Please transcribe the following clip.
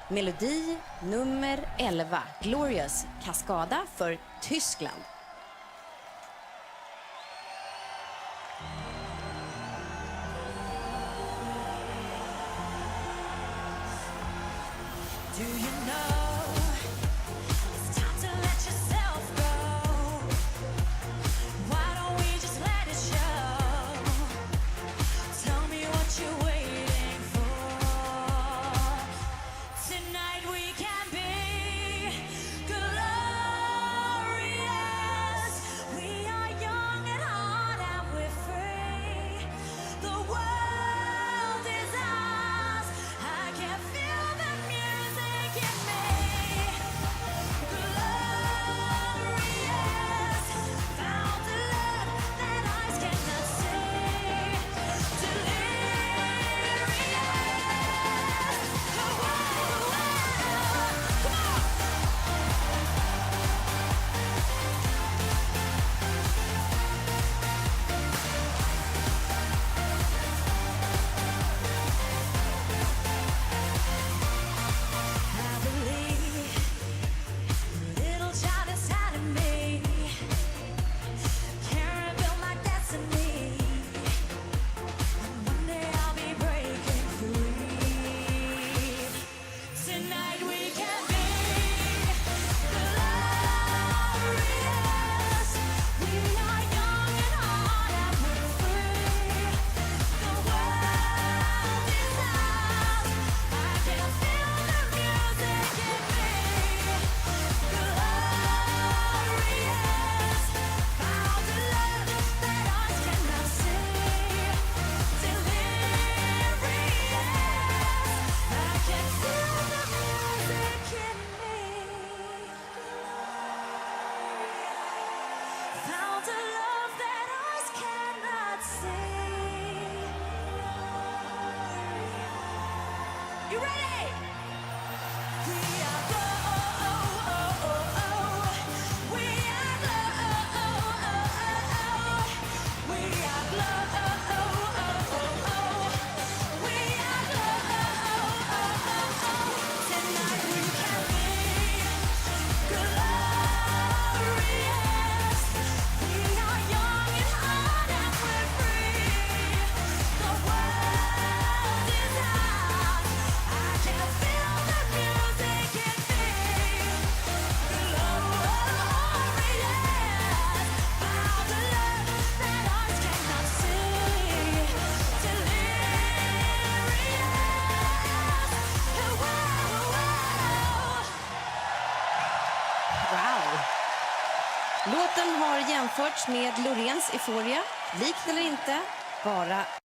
Melodi nummer 11, Glorious Cascada för Tyskland. Do you know it's time to let yourself go? Why don't we just let it show? Tell me what you're waiting for. Tonight we can be glorious. We are young at heart and we're free. The world is ours. I can feel the music in me. Glorious, found a love that eyes cannot see. Delirious, come on. I believe little child inside of me can rebuild my destiny. One day I'll be breaking free. Tonight we can be glorious. We are young and hard and we're free. The world is ours. I can feel the music in me. Glorious, found a love that eyes cannot see. Delirious, I can feel the music in me. Found a love that eyes cannot see. You ready? We are glorious. We are glorious. We are glorious. We are glorious. Tonight we can be glorious. We are young and hard and we're free. The world is ours. I can feel the music in me. Glorious, found a love that eyes cannot see. Delirious, Wow! Låten har jämförts med Loreens Euphoria. Likt eller inte, bara